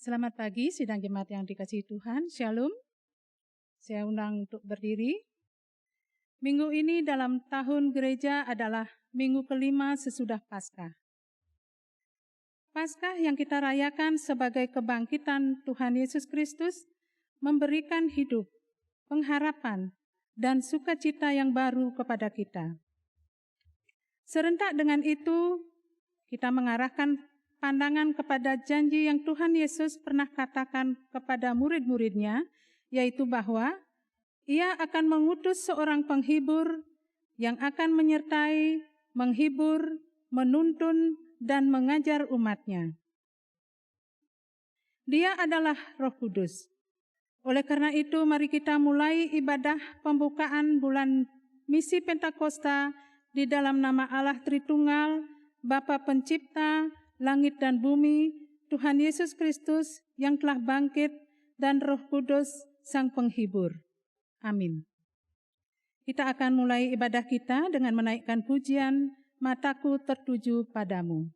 Selamat pagi, sidang jemaat yang dikasihi Tuhan. Shalom. Saya undang untuk berdiri. Minggu ini dalam tahun gereja adalah minggu kelima sesudah Paskah. Paskah yang kita rayakan sebagai kebangkitan Tuhan Yesus Kristus memberikan hidup, pengharapan, dan sukacita yang baru kepada kita. Serentak dengan itu, kita mengarahkan pandangan kepada janji yang Tuhan Yesus pernah katakan kepada murid-muridnya, yaitu bahwa Ia akan mengutus seorang penghibur yang akan menyertai, menghibur, menuntun, dan mengajar umat-Nya. Dia adalah Roh Kudus. Oleh karena itu, mari kita mulai ibadah pembukaan bulan misi Pentakosta di dalam nama Allah Tritunggal, Bapa Pencipta, langit dan bumi, Tuhan Yesus Kristus yang telah bangkit, dan Roh Kudus Sang Penghibur. Amin. Kita akan mulai ibadah kita dengan menaikkan pujian, Mataku Tertuju Padamu.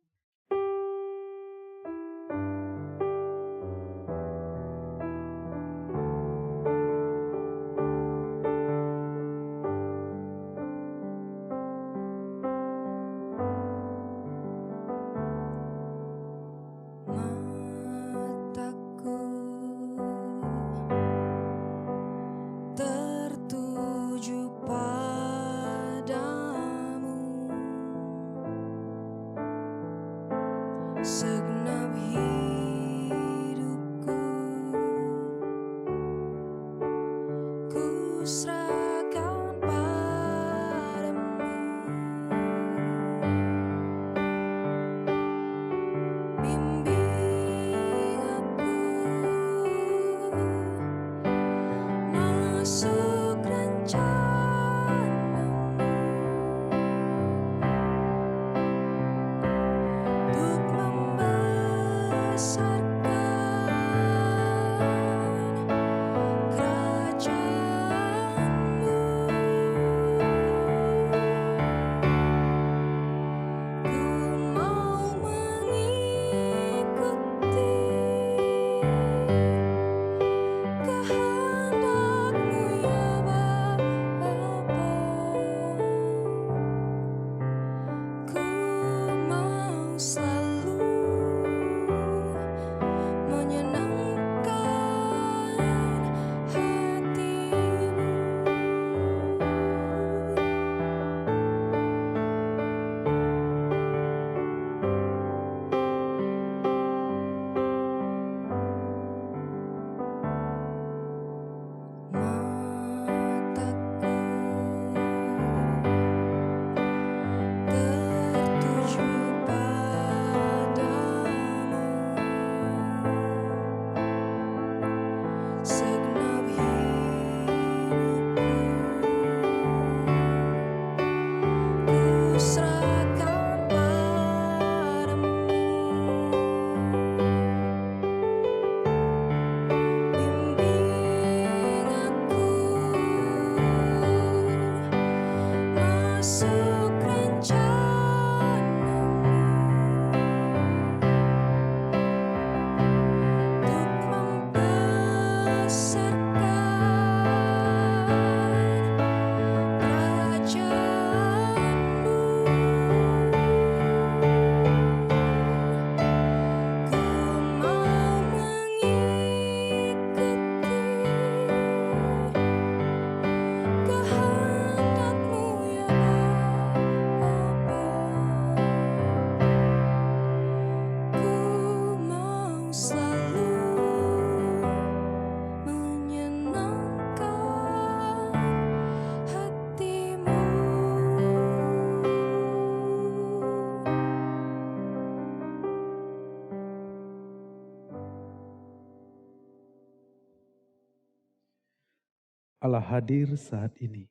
Allah hadir saat ini.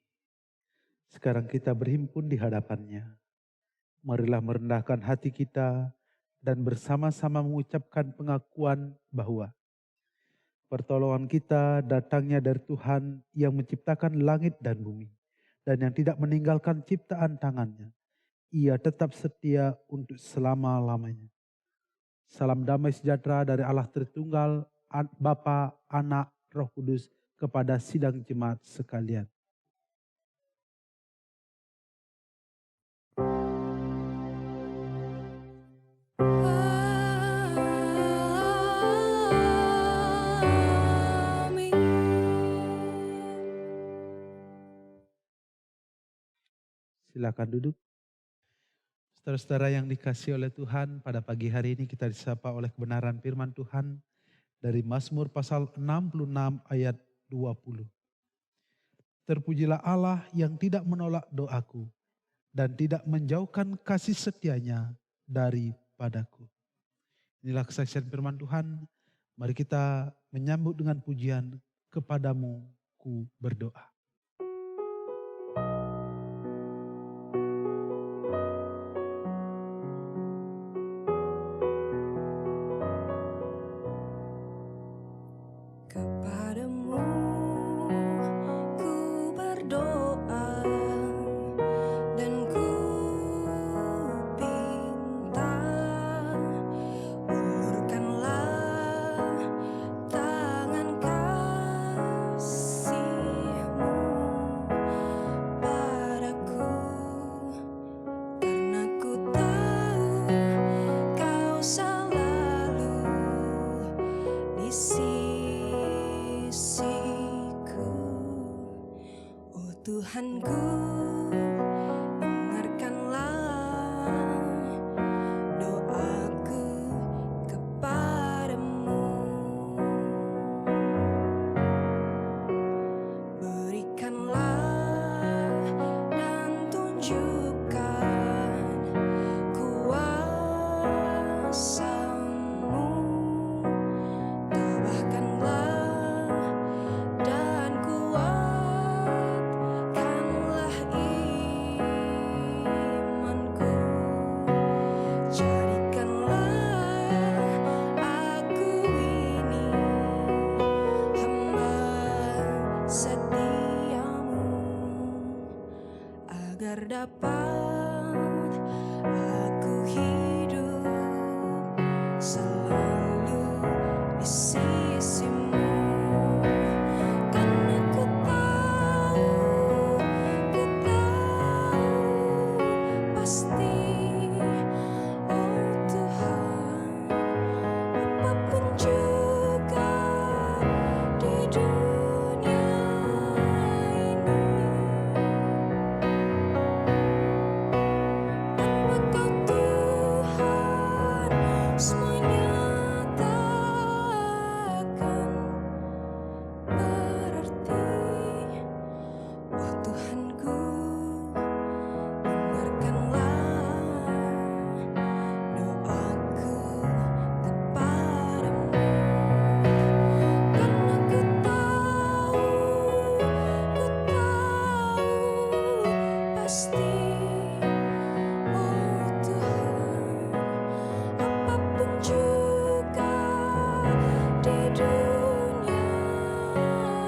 Sekarang kita berhimpun di hadapan-Nya. Marilah merendahkan hati kita dan bersama-sama mengucapkan pengakuan bahwa pertolongan kita datangnya dari Tuhan yang menciptakan langit dan bumi dan yang tidak meninggalkan ciptaan tangan-Nya. Ia tetap setia untuk selama-lamanya. Salam damai sejahtera dari Allah Tritunggal, Bapa, Anak, Roh Kudus, kepada sidang jemaat sekalian. Silakan duduk. Saudara-saudara yang dikasihi oleh Tuhan, pada pagi hari ini kita disapa oleh kebenaran firman Tuhan dari Mazmur pasal 66 ayat 20. Terpujilah Allah yang tidak menolak doaku dan tidak menjauhkan kasih setianya daripadaku. Inilah kesaksian firman Tuhan. Mari kita menyambut dengan pujian, kepadamu ku berdoa. Tuhanku, dengarkanlah doaku kepadamu. Berikanlah dan tunjukkan kuasa-Mu. Tambahkanlah dan kuatkanlah imanku. Jadikanlah aku ini hamba setiamu, agar dapat aku hidup selalu di sisimu. Karena ku tahu pasti, oh Tuhan, apapun juga di dunia ini, tanpa Kau Tuhan, semuanya takkan berarti. Oh Tuhanku, dengarkanlah doaku kepadamu. Karena ku tahu pasti, oh Tuhan, apapun juga di dunia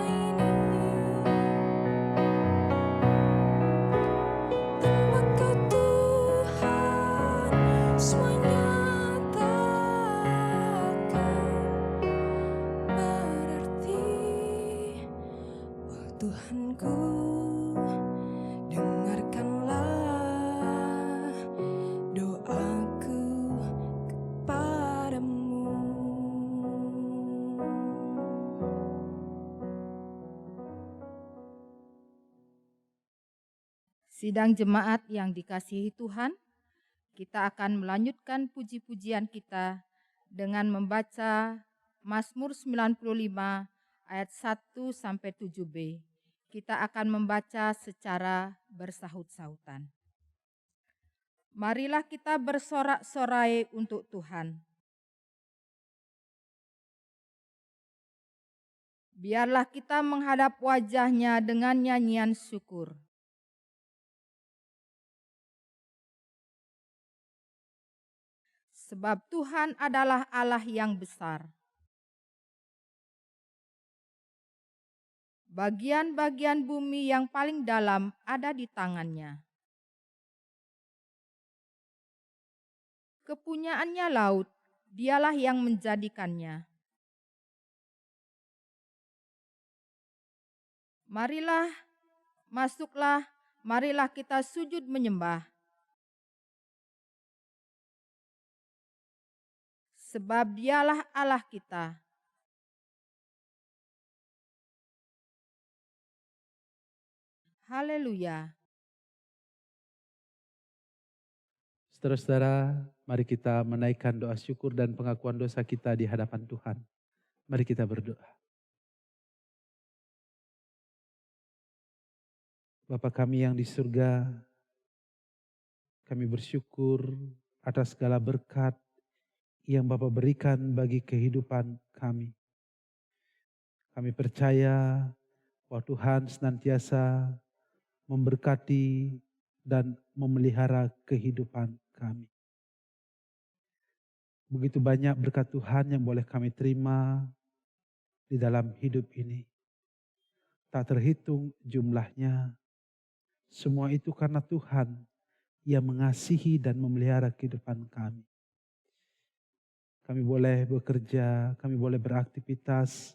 ini, tanpa Kau Tuhan, semuanya takkan berarti. Oh Tuhanku, dengarkanlah doaku kepadamu. Sidang jemaat yang dikasihi Tuhan, kita akan melanjutkan puji-pujian kita dengan membaca Mazmur 95 ayat 1 sampai 7b. Kita akan membaca secara bersahut-sahutan. Marilah kita bersorak-sorai untuk Tuhan. Biarlah kita menghadap wajah-Nya dengan nyanyian syukur. Sebab Tuhan adalah Allah yang besar. Bagian-bagian bumi yang paling dalam ada di tangan-Nya. Kepunyaannya laut Dialah yang menjadikannya. Marilah, masuklah, marilah kita sujud menyembah. Sebab Dialah Allah kita. Haleluya. Saudara-saudara, mari kita menaikkan doa syukur dan pengakuan dosa kita di hadapan Tuhan. Mari kita berdoa. Bapa kami yang di surga, kami bersyukur atas segala berkat yang Bapa berikan bagi kehidupan kami. Kami percaya bahwa Tuhan senantiasa memberkati dan memelihara kehidupan kami. Begitu banyak berkat Tuhan yang boleh kami terima di dalam hidup ini. Tak terhitung jumlahnya. Semua itu karena Tuhan yang mengasihi dan memelihara kehidupan kami. Kami boleh bekerja, kami boleh beraktivitas,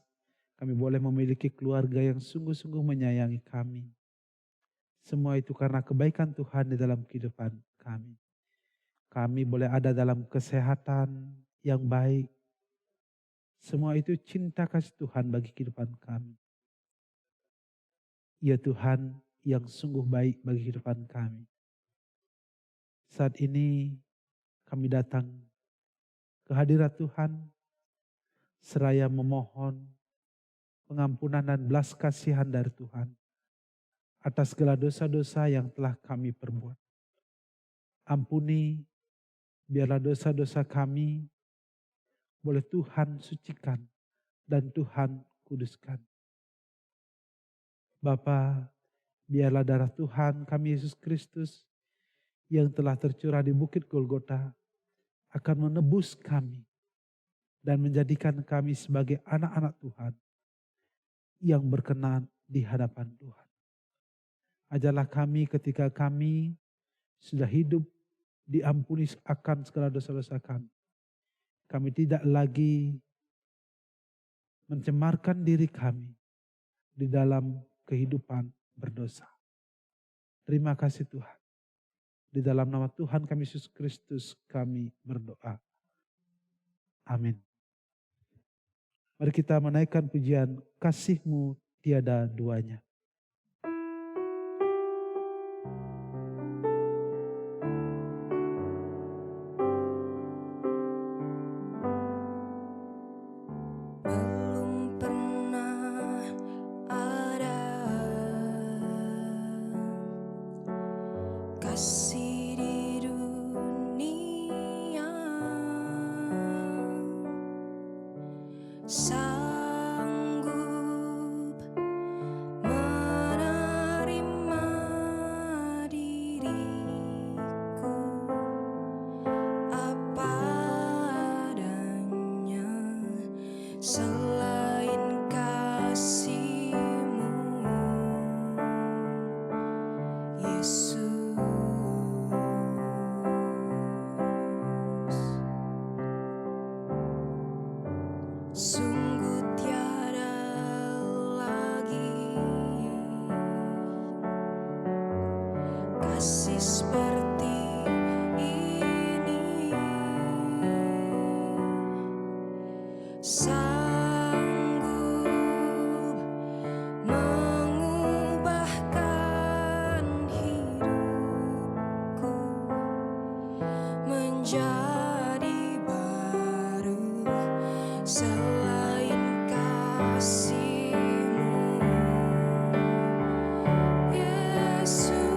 kami boleh memiliki keluarga yang sungguh-sungguh menyayangi kami. Semua itu karena kebaikan Tuhan di dalam kehidupan kami. Kami boleh ada dalam kesehatan yang baik. Semua itu cinta kasih Tuhan bagi kehidupan kami. Ya Tuhan yang sungguh baik bagi kehidupan kami. Saat ini kami datang ke hadirat Tuhan seraya memohon pengampunan dan belas kasihan dari Tuhan atas segala dosa-dosa yang telah kami perbuat. Ampuni, biarlah dosa-dosa kami boleh Tuhan sucikan dan Tuhan kuduskan. Bapa, biarlah darah Tuhan kami Yesus Kristus yang telah tercurah di Bukit Golgota akan menebus kami dan menjadikan kami sebagai anak-anak Tuhan yang berkenan di hadapan Tuhan. Ajarlah kami ketika kami sudah hidup diampuni akan segala dosa-dosa kami. Kami tidak lagi mencemarkan diri kami di dalam kehidupan berdosa. Terima kasih Tuhan. Di dalam nama Tuhan kami Yesus Kristus kami berdoa. Amin. Mari kita menaikkan pujian kasih-Mu tiada duanya. Belum pernah ada kasih di dunia sanggup menerima diriku apa adanya. Selain kasih-Mu, Yesus, sungguh tiada lagi kasih seperti ini. Sanggup mengubahkan hidupku menjadi baru. Selain kasih-Mu, Yesus.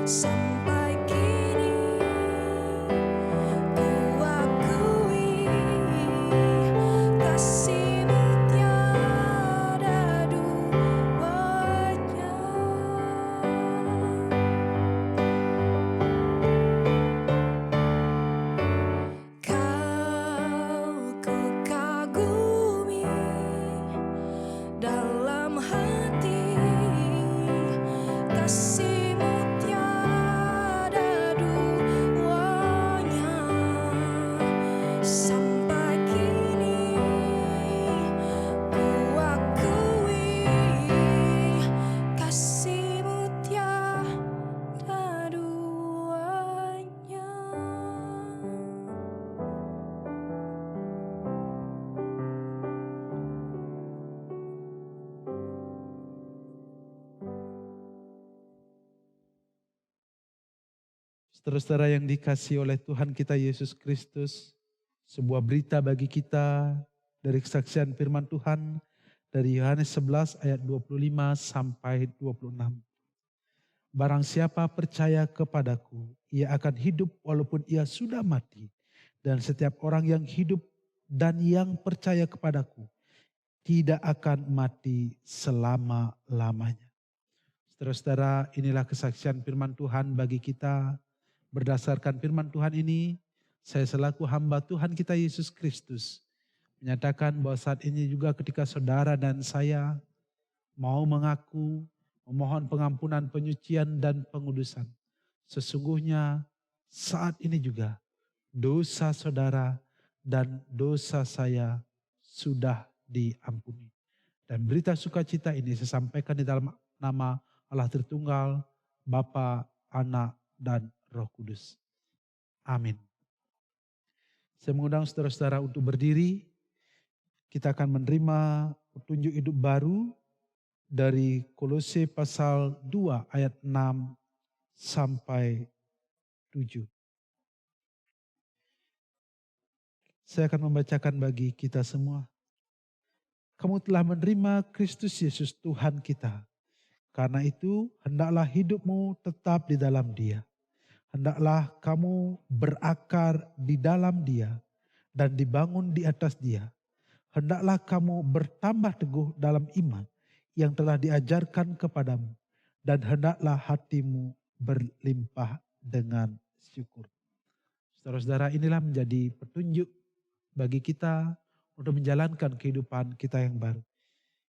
Sampai Saudara-saudara yang dikasihi oleh Tuhan kita Yesus Kristus, sebuah berita bagi kita dari kesaksian firman Tuhan dari Yohanes 11 ayat 25 sampai 26. Barang siapa percaya kepadaku, ia akan hidup walaupun ia sudah mati. Dan setiap orang yang hidup dan yang percaya kepadaku tidak akan mati selama-lamanya. Saudara-saudara, inilah kesaksian firman Tuhan bagi kita. Berdasarkan firman Tuhan ini, saya selaku hamba Tuhan kita Yesus Kristus menyatakan bahwa saat ini juga ketika saudara dan saya mau mengaku, memohon pengampunan, penyucian dan pengudusan. Sesungguhnya saat ini juga dosa saudara dan dosa saya sudah diampuni. Dan berita sukacita ini saya sampaikan di dalam nama Allah Tritunggal, Bapa, Anak, dan Roh Kudus. Amin. Saya mengundang saudara-saudara untuk berdiri. Kita akan menerima petunjuk hidup baru dari Kolose pasal 2 ayat 6 sampai 7. Saya akan membacakan bagi kita semua. Kamu telah menerima Kristus Yesus Tuhan kita. Karena itu hendaklah hidupmu tetap di dalam Dia. Hendaklah kamu berakar di dalam Dia dan dibangun di atas Dia. Hendaklah kamu bertambah teguh dalam iman yang telah diajarkan kepadamu. Dan hendaklah hatimu berlimpah dengan syukur. Saudara-saudara, inilah menjadi petunjuk bagi kita untuk menjalankan kehidupan kita yang baru.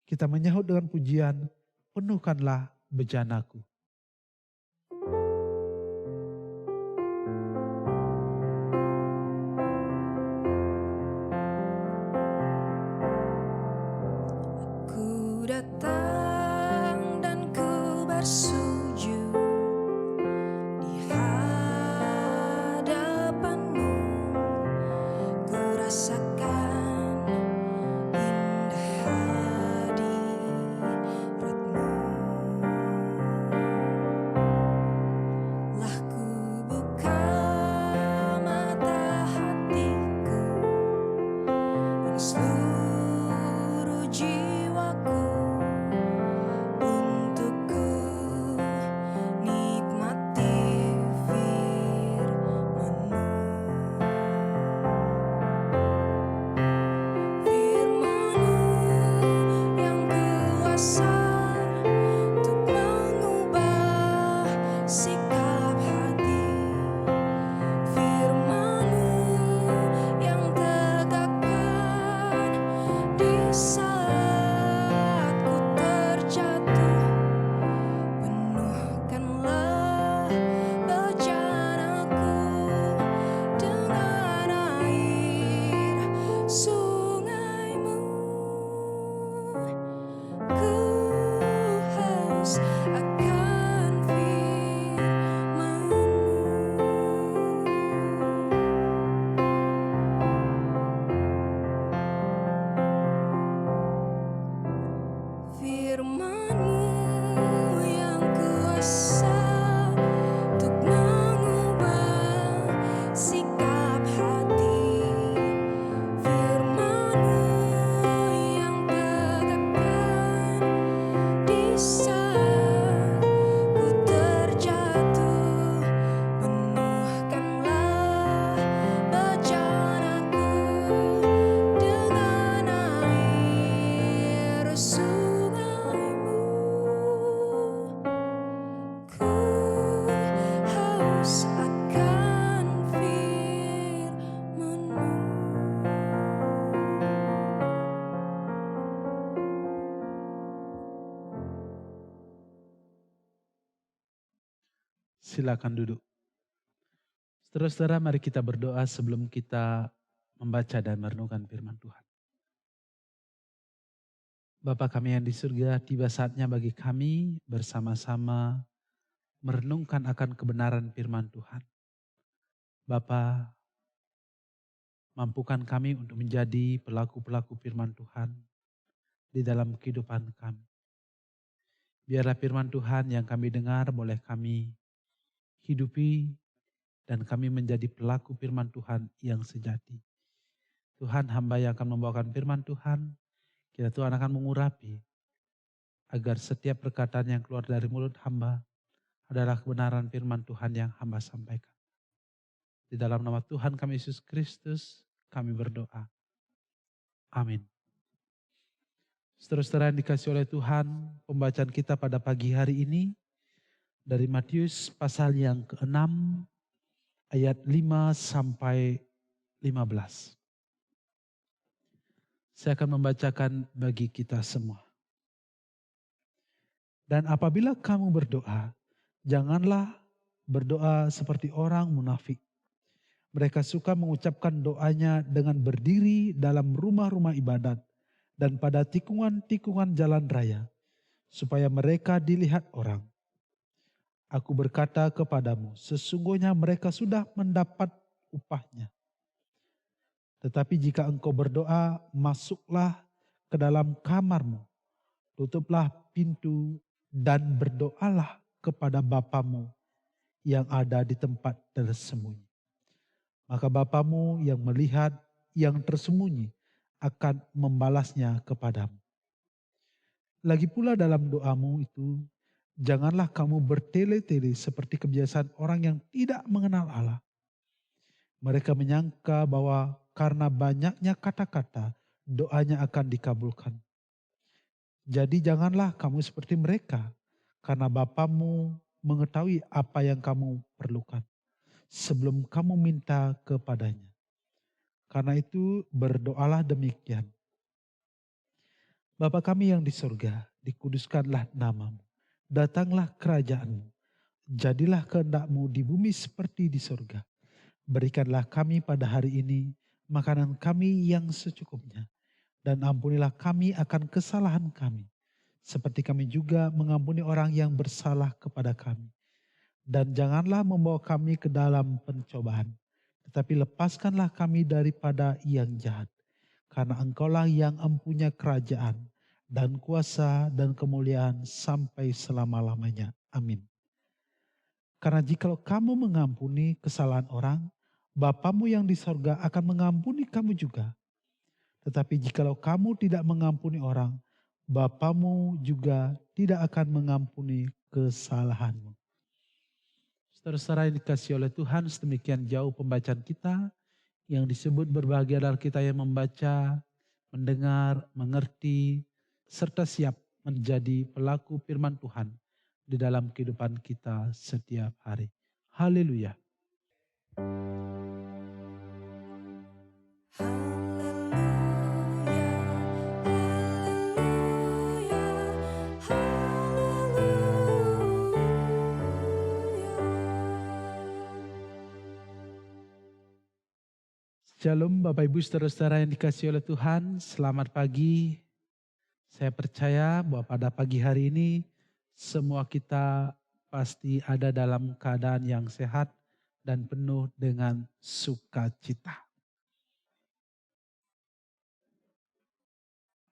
Kita menyahut dengan pujian, penuhkanlah bejanaku. Ku datang dan ku bersujud di hadapanmu. Ku rasakan indah hadiratmu. Lah ku buka mata hatiku dan seluruh jiwaku untuk ku nikmati firman-Mu. Firman-Mu yang kuasa untuk mengubah sikap hati. Firman-Mu yang tegakkan di saat ku terjatuh. Penuhkanlah bejanaku dengan air sungai-Mu. Ku haus akan firman-Mu. Firman-Mu yang kuasa untuk mengubah sikap hati. Firman-Mu yang tegakkan di saat ku terjatuh. Penuhkanlah bejanaku dengan air sungai-Mu. Ku haus akan firman-Mu. Silakan duduk. Saudara-saudara, mari kita berdoa sebelum kita membaca dan merenungkan firman Tuhan. Bapa kami yang di surga, tiba saatnya bagi kami bersama-sama merenungkan akan kebenaran firman Tuhan. Bapa, mampukan kami untuk menjadi pelaku-pelaku firman Tuhan di dalam kehidupan kami. Biarlah firman Tuhan yang kami dengar boleh kami hidupi dan kami menjadi pelaku firman Tuhan yang sejati. Tuhan, hamba yang akan membawakan firman Tuhan, kiranya Tuhan akan mengurapi agar setiap perkataan yang keluar dari mulut hamba adalah kebenaran firman Tuhan yang hamba sampaikan. Di dalam nama Tuhan kami Yesus Kristus, kami berdoa. Amin. Saudara-saudara yang dikasih oleh Tuhan, pembacaan kita pada pagi hari ini dari Matius pasal yang ke-6 ayat 5 sampai 15. Saya akan membacakan bagi kita semua. Dan apabila kamu berdoa, janganlah berdoa seperti orang munafik. Mereka suka mengucapkan doanya dengan berdiri dalam rumah-rumah ibadat dan pada tikungan-tikungan jalan raya, supaya mereka dilihat orang. Aku berkata kepadamu, sesungguhnya mereka sudah mendapat upahnya. Tetapi jika engkau berdoa, masuklah ke dalam kamarmu, tutuplah pintu dan berdoalah kepada Bapamu yang ada di tempat tersembunyi. Maka Bapamu yang melihat yang tersembunyi akan membalasnya kepadamu. Lagi pula dalam doamu itu, janganlah kamu bertele-tele seperti kebiasaan orang yang tidak mengenal Allah. Mereka menyangka bahwa karena banyaknya kata-kata, doanya akan dikabulkan. Jadi janganlah kamu seperti mereka, karena Bapamu mengetahui apa yang kamu perlukan sebelum kamu minta kepadanya. Karena itu berdoalah demikian. Bapa kami yang di surga, dikuduskanlah namamu. Datanglah kerajaanmu. Jadilah kehendak-Mu di bumi seperti di surga. Berikanlah kami pada hari ini makanan kami yang secukupnya. Dan ampunilah kami akan kesalahan kami. Seperti kami juga mengampuni orang yang bersalah kepada kami. Dan janganlah membawa kami ke dalam pencobaan. Tetapi lepaskanlah kami daripada yang jahat. Karena Engkaulah yang empunya kerajaan dan kuasa dan kemuliaan sampai selama-lamanya. Amin. Karena jikalau kamu mengampuni kesalahan orang, Bapamu yang di sorga akan mengampuni kamu juga. Tetapi jikalau kamu tidak mengampuni orang, Bapamu juga tidak akan mengampuni kesalahanmu. Saudara-saudara yang dikasihi oleh Tuhan, sedemikian jauh pembacaan kita yang disebut berbahagia adalah kita yang membaca, mendengar, mengerti, serta siap menjadi pelaku firman Tuhan di dalam kehidupan kita setiap hari. Haleluya. Shalom Bapak Ibu saudara-saudara yang dikasihi oleh Tuhan, selamat pagi. Saya percaya bahwa pada pagi hari ini semua kita pasti ada dalam keadaan yang sehat dan penuh dengan sukacita.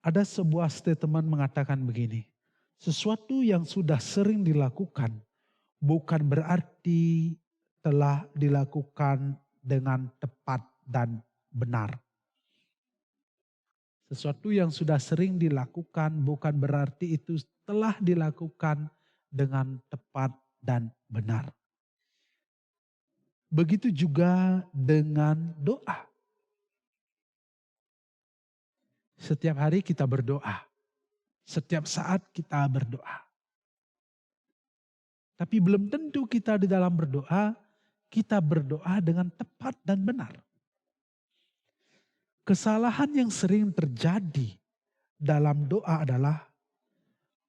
Ada sebuah statement mengatakan begini, sesuatu yang sudah sering dilakukan bukan berarti telah dilakukan dengan tepat dan benar. Sesuatu yang sudah sering dilakukan bukan berarti itu telah dilakukan dengan tepat dan benar. Begitu juga dengan doa. Setiap hari kita berdoa. Setiap saat kita berdoa. Tapi belum tentu kita di dalam berdoa, kita berdoa dengan tepat dan benar. Kesalahan yang sering terjadi dalam doa adalah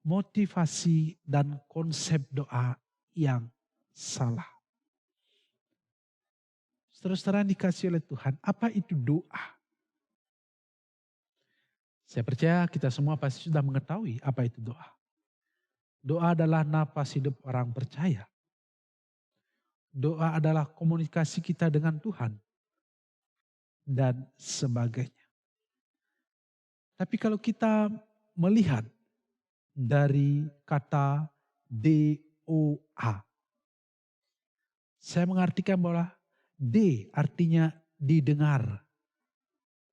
motivasi dan konsep doa yang salah. Saudara-saudara dikasih oleh Tuhan, apa itu doa? Saya percaya kita semua pasti sudah mengetahui apa itu doa. Doa adalah napas hidup orang percaya. Doa adalah komunikasi kita dengan Tuhan. Dan sebagainya. Tapi kalau kita melihat dari kata doa, Saya mengartikan bahwa D artinya didengar,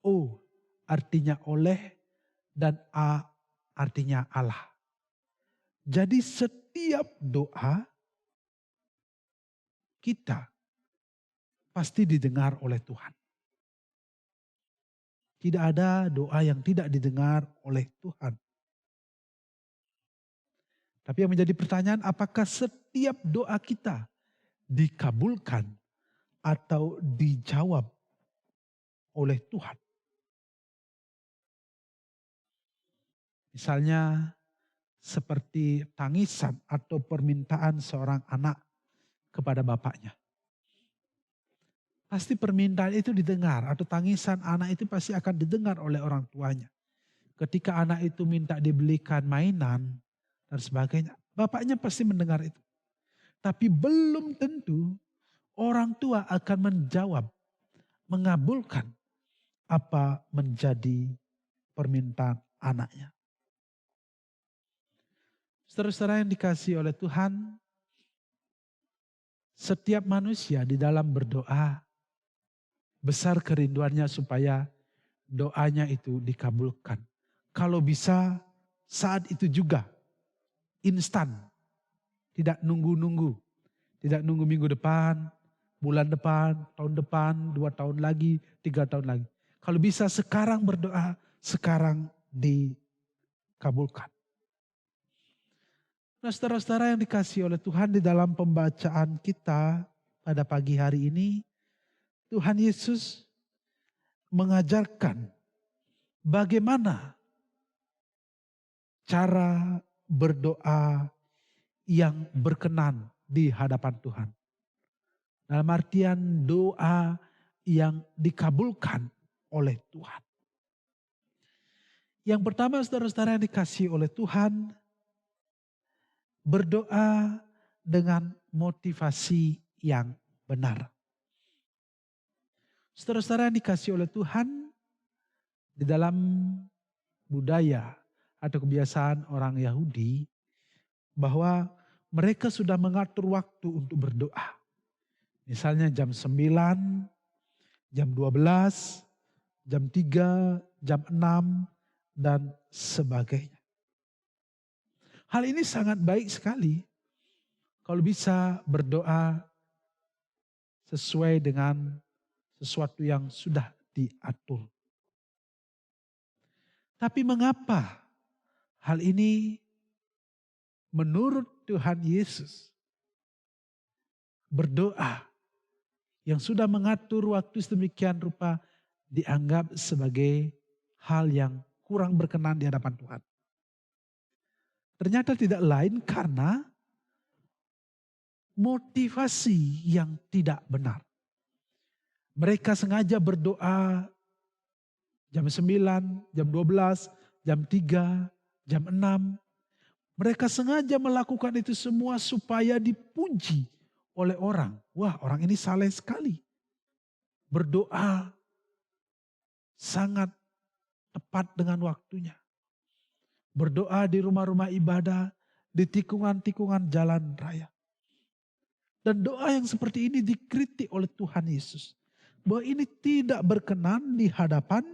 O artinya oleh, dan A artinya Allah. Jadi setiap doa kita pasti didengar oleh Tuhan. Tidak ada doa yang tidak didengar oleh Tuhan. Tapi yang menjadi pertanyaan, apakah setiap doa kita dikabulkan atau dijawab oleh Tuhan? Misalnya seperti tangisan atau permintaan seorang anak kepada bapaknya. Pasti permintaan itu didengar, atau tangisan anak itu pasti akan didengar oleh orang tuanya. Ketika anak itu minta dibelikan mainan dan sebagainya, bapaknya pasti mendengar itu. Tapi belum tentu orang tua akan menjawab, mengabulkan apa menjadi permintaan anaknya. Saudara-saudara yang dikasihi oleh Tuhan, setiap manusia di dalam berdoa besar kerinduannya supaya doanya itu dikabulkan. Kalau bisa saat itu juga, instan. Tidak nunggu-nunggu. Tidak nunggu minggu depan, bulan depan, tahun depan, 2 tahun lagi, 3 tahun lagi. Kalau bisa sekarang berdoa, sekarang dikabulkan. Nah, saudara-saudara yang dikasihi oleh Tuhan, di dalam pembacaan kita pada pagi hari ini, Tuhan Yesus mengajarkan bagaimana cara berdoa yang berkenan di hadapan Tuhan. Dalam artian doa yang dikabulkan oleh Tuhan. Yang pertama, saudara-saudara yang dikasihi oleh Tuhan, berdoa dengan motivasi yang benar. Saudara-saudara yang dikasihi oleh Tuhan, di dalam budaya atau kebiasaan orang Yahudi, bahwa mereka sudah mengatur waktu untuk berdoa. Misalnya jam 9, jam 12, jam 3, jam 6, dan sebagainya. Hal ini sangat baik sekali kalau bisa berdoa sesuai dengan sesuatu yang sudah diatur. Tapi mengapa hal ini menurut Tuhan Yesus berdoa yang sudah mengatur waktu sedemikian rupa dianggap sebagai hal yang kurang berkenan di hadapan Tuhan? Ternyata tidak lain karena motivasi yang tidak benar. Mereka sengaja berdoa jam 9, jam 12, jam 3, jam 6. Mereka sengaja melakukan itu semua supaya dipuji oleh orang. Wah, orang ini saleh sekali. Berdoa sangat tepat dengan waktunya. Berdoa di rumah-rumah ibadah, di tikungan-tikungan jalan raya. Dan doa yang seperti ini dikritik oleh Tuhan Yesus. Bahwa ini tidak berkenan di hadapan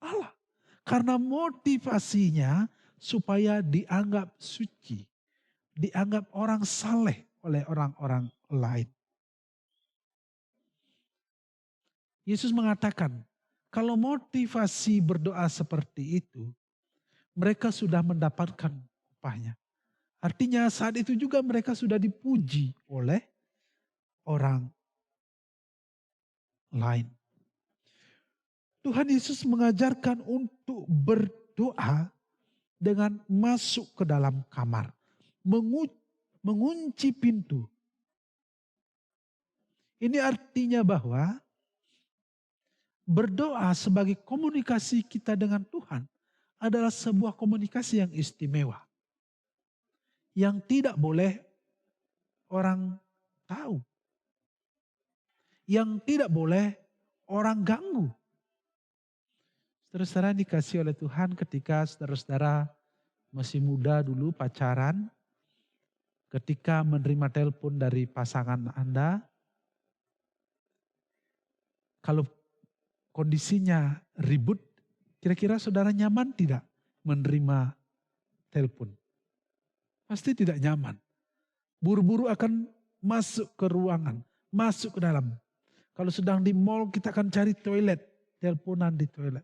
Allah. Karena motivasinya supaya dianggap suci. Dianggap orang saleh oleh orang-orang lain. Yesus mengatakan, kalau motivasi berdoa seperti itu, mereka sudah mendapatkan upahnya. Artinya saat itu juga mereka sudah dipuji oleh orang lain. Tuhan Yesus mengajarkan untuk berdoa dengan masuk ke dalam kamar. Mengunci pintu. Ini artinya bahwa berdoa sebagai komunikasi kita dengan Tuhan adalah sebuah komunikasi yang istimewa. Yang tidak boleh orang tahu. Yang tidak boleh orang ganggu. Saudara-saudara dikasih oleh Tuhan ketika saudara-saudara masih muda dulu pacaran. ketika menerima telepon dari pasangan Anda, kalau kondisinya ribut, kira-kira saudara nyaman tidak menerima telepon? Pasti tidak nyaman. Buru-buru akan masuk ke ruangan, masuk ke dalam. Kalau sedang di mall kita akan cari toilet, teleponan di toilet.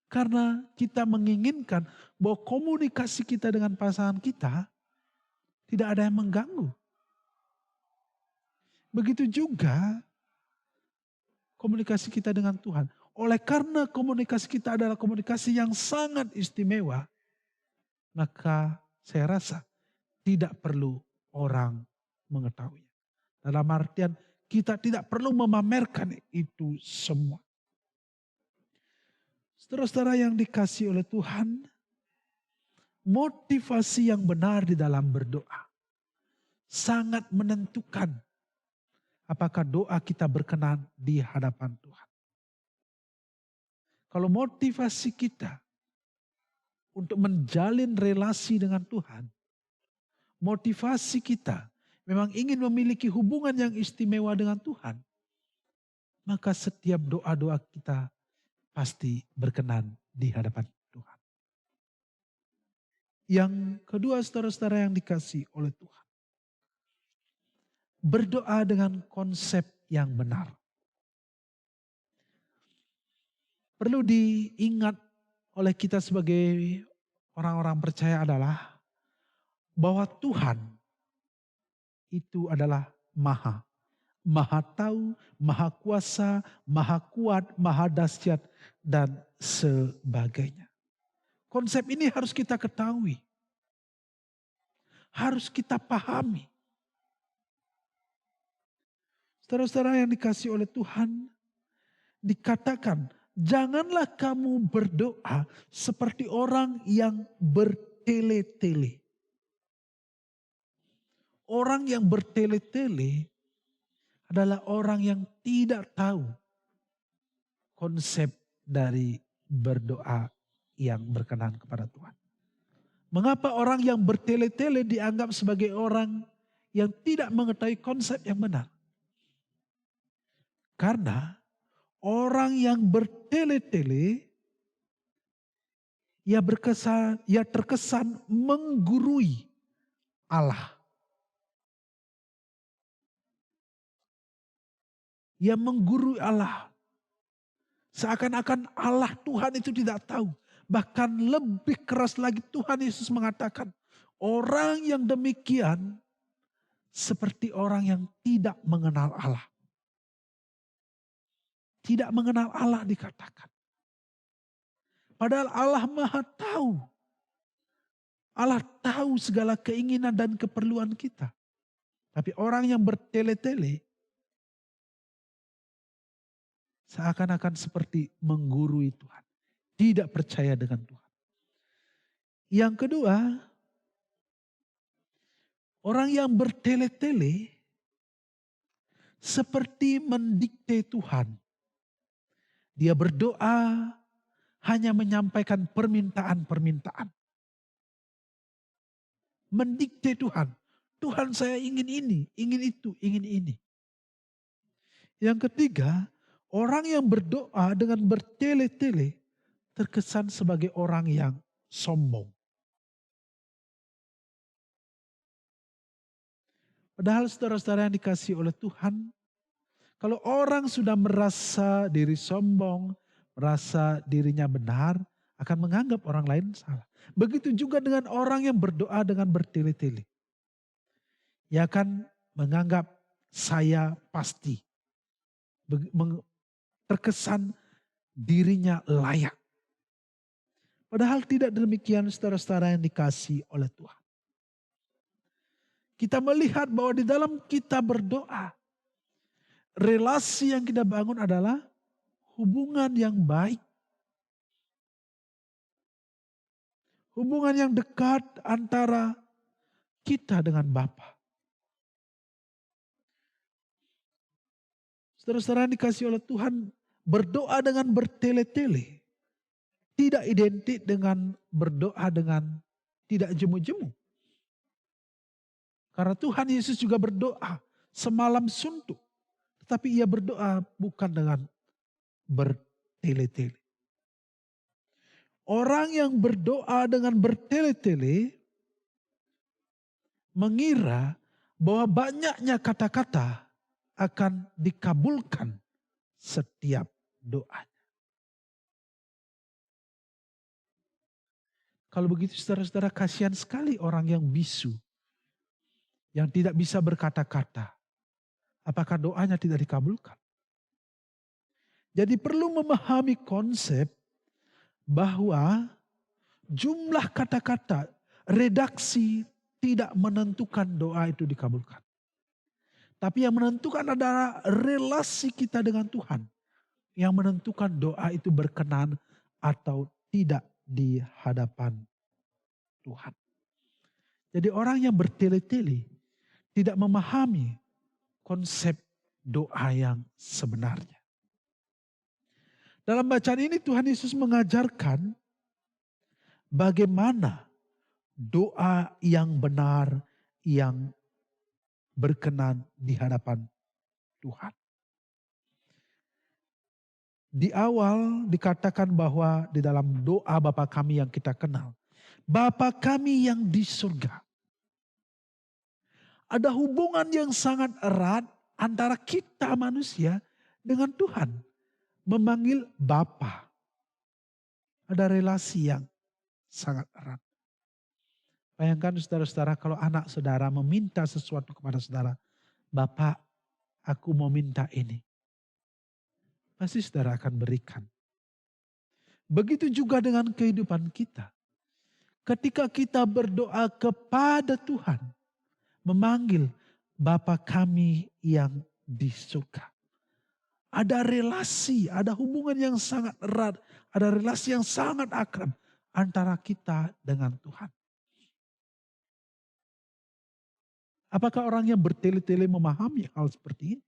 Karena kita menginginkan bahwa komunikasi kita dengan pasangan kita tidak ada yang mengganggu. Begitu juga komunikasi kita dengan Tuhan. Oleh karena komunikasi kita adalah komunikasi yang sangat istimewa, maka saya rasa tidak perlu orang mengetahui. Dalam artian kita tidak perlu memamerkan itu semua. Saudara-saudara yang dikasihi oleh Tuhan, motivasi yang benar di dalam berdoa sangat menentukan apakah doa kita berkenan di hadapan Tuhan. Kalau motivasi kita untuk menjalin relasi dengan Tuhan, motivasi kita memang ingin memiliki hubungan yang istimewa dengan Tuhan, maka setiap doa-doa kita pasti berkenan di hadapan Tuhan. Yang kedua, saudara-saudara yang dikasihi oleh Tuhan, berdoa dengan konsep yang benar. Perlu diingat oleh kita sebagai orang-orang percaya adalah bahwa Tuhan itu adalah Maha tahu, Maha kuasa, Maha kuat, Maha dahsyat, dan sebagainya. Konsep ini harus kita ketahui. Harus kita pahami. Saudara-saudara yang dikasihi oleh Tuhan, dikatakan, janganlah kamu berdoa seperti orang yang bertele-tele. Orang yang bertele-tele adalah orang yang tidak tahu konsep dari berdoa yang berkenan kepada Tuhan. Mengapa orang yang bertele-tele dianggap sebagai orang yang tidak mengetahui konsep yang benar? Karena orang yang bertele-tele ia terkesan menggurui Allah. Ia menggurui Allah. Seakan-akan Allah Tuhan itu tidak tahu. Bahkan lebih keras lagi Tuhan Yesus mengatakan, orang yang demikian seperti orang yang tidak mengenal Allah. Tidak mengenal Allah dikatakan. Padahal Allah Maha tahu. Allah tahu segala keinginan dan keperluan kita. Tapi orang yang bertele-tele seakan-akan seperti menggurui Tuhan. Tidak percaya dengan Tuhan. Yang kedua, orang yang bertele-tele seperti mendikte Tuhan. Dia berdoa hanya menyampaikan permintaan-permintaan. Mendikte Tuhan. Tuhan saya ingin ini, ingin itu, ingin ini. Yang ketiga, orang yang berdoa dengan bertele-tele terkesan sebagai orang yang sombong. Padahal saudara-saudara yang dikasihi oleh Tuhan, kalau orang sudah merasa diri sombong, merasa dirinya benar, akan menganggap orang lain salah. Begitu juga dengan orang yang berdoa dengan bertele-tele. Ia akan menganggap saya pasti. Terkesan dirinya layak. Padahal tidak demikian saudara-saudara yang dikasihi oleh Tuhan. Kita melihat bahwa di dalam kita berdoa, relasi yang kita bangun adalah hubungan yang baik. Hubungan yang dekat antara kita dengan Bapa. Saudara-saudara yang dikasihi oleh Tuhan, berdoa dengan bertele-tele tidak identik dengan berdoa dengan tidak jemu-jemu. Karena Tuhan Yesus juga berdoa semalam suntuk. Tetapi ia berdoa bukan dengan bertele-tele. Orang yang berdoa dengan bertele-tele mengira bahwa banyaknya kata-kata akan dikabulkan setiap doanya. Kalau begitu saudara-saudara, kasihan sekali orang yang bisu. Yang tidak bisa berkata-kata. Apakah doanya tidak dikabulkan? Jadi perlu memahami konsep bahwa jumlah kata-kata, redaksi tidak menentukan doa itu dikabulkan. Tapi yang menentukan adalah relasi kita dengan Tuhan. Yang menentukan doa itu berkenan atau tidak di hadapan Tuhan. Jadi orang yang bertele-tele tidak memahami konsep doa yang sebenarnya. Dalam bacaan ini Tuhan Yesus mengajarkan bagaimana doa yang benar, yang berkenan di hadapan Tuhan. Di awal dikatakan bahwa di dalam doa Bapa kami yang kita kenal, Bapa kami yang di surga. Ada hubungan yang sangat erat antara kita manusia dengan Tuhan. Memanggil Bapa. Ada relasi yang sangat erat. Bayangkan saudara-saudara kalau anak saudara meminta sesuatu kepada saudara. Bapak, aku mau minta ini. Pasti saudara akan berikan. Begitu juga dengan kehidupan kita. Ketika kita berdoa kepada Tuhan. Memanggil Bapa kami yang di surga. Ada relasi, ada hubungan yang sangat erat. Ada relasi yang sangat akrab antara kita dengan Tuhan. Apakah orang yang bertele-tele memahami hal seperti ini?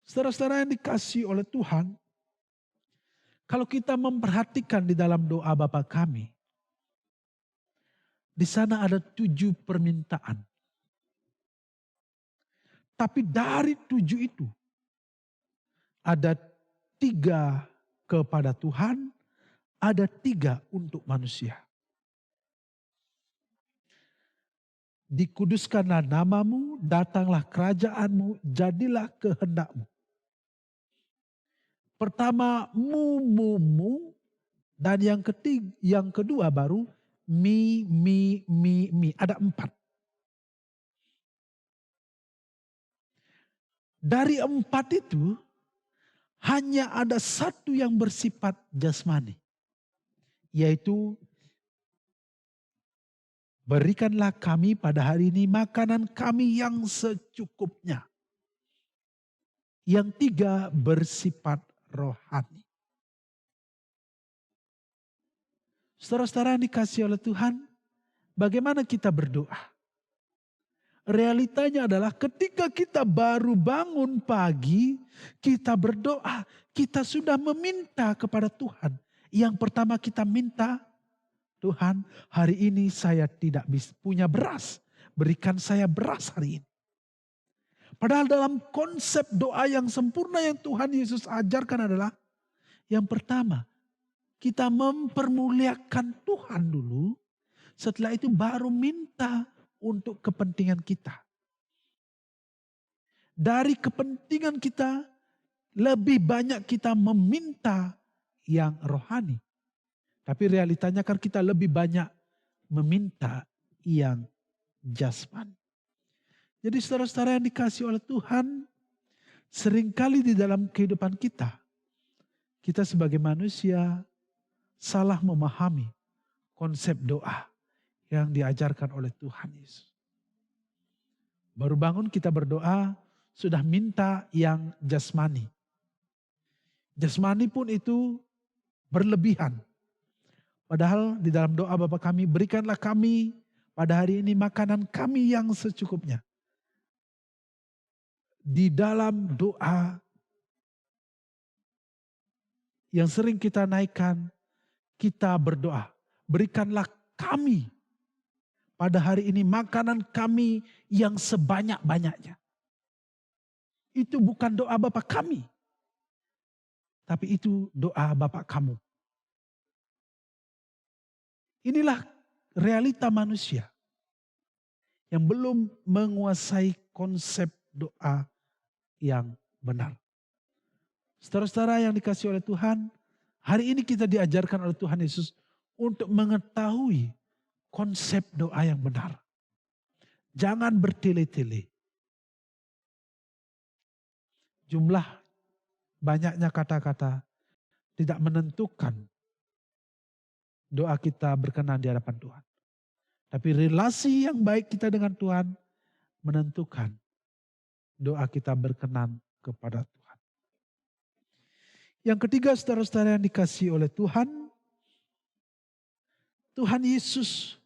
Saudara-saudara yang dikasihi oleh Tuhan, kalau kita memperhatikan di dalam doa Bapa kami, di sana ada 7 permintaan. Tapi dari 7 itu, ada 3 kepada Tuhan, ada 3 untuk manusia. Dikuduskanlah namamu, datanglah kerajaanmu, jadilah kehendakmu. Pertama mu, dan yang kedua baru mi. Ada 4. Dari 4 itu hanya ada 1 yang bersifat jasmani. Yaitu berikanlah kami pada hari ini makanan kami yang secukupnya. Yang 3 bersifat rohani. Saudara-saudara yang dikasihi oleh Tuhan, bagaimana kita berdoa? Realitanya adalah ketika kita baru bangun pagi, kita berdoa, kita sudah meminta kepada Tuhan. Yang pertama kita minta, Tuhan hari ini saya tidak bisa punya beras, berikan saya beras hari ini. Padahal dalam konsep doa yang sempurna yang Tuhan Yesus ajarkan adalah, yang pertama kita mempermuliakan Tuhan dulu, setelah itu baru minta untuk kepentingan kita. Dari kepentingan kita, lebih banyak kita meminta yang rohani. Tapi realitanya kan kita lebih banyak meminta yang jasmani. Jadi saudara-saudara yang dikasihi oleh Tuhan, seringkali di dalam kehidupan kita, kita sebagai manusia salah memahami konsep doa yang diajarkan oleh Tuhan Yesus. Baru bangun kita berdoa, sudah minta yang jasmani. Jasmani pun itu berlebihan. Padahal di dalam doa Bapa kami, berikanlah kami pada hari ini makanan kami yang secukupnya. Di dalam doa yang sering kita naikkan, kita berdoa, berikanlah kami pada hari ini makanan kami yang sebanyak-banyaknya. Itu bukan doa Bapa kami, tapi itu doa Bapa kamu. Inilah realita manusia yang belum menguasai konsep doa yang benar. Saudara-saudara yang dikasihi oleh Tuhan, hari ini kita diajarkan oleh Tuhan Yesus untuk mengetahui konsep doa yang benar. Jangan bertele-tele. Jumlah banyaknya kata-kata tidak menentukan doa kita berkenan di hadapan Tuhan. Tapi relasi yang baik kita dengan Tuhan menentukan doa kita berkenan kepada Tuhan. Yang ketiga, saudara-saudara yang dikasihi oleh Tuhan, Tuhan Yesus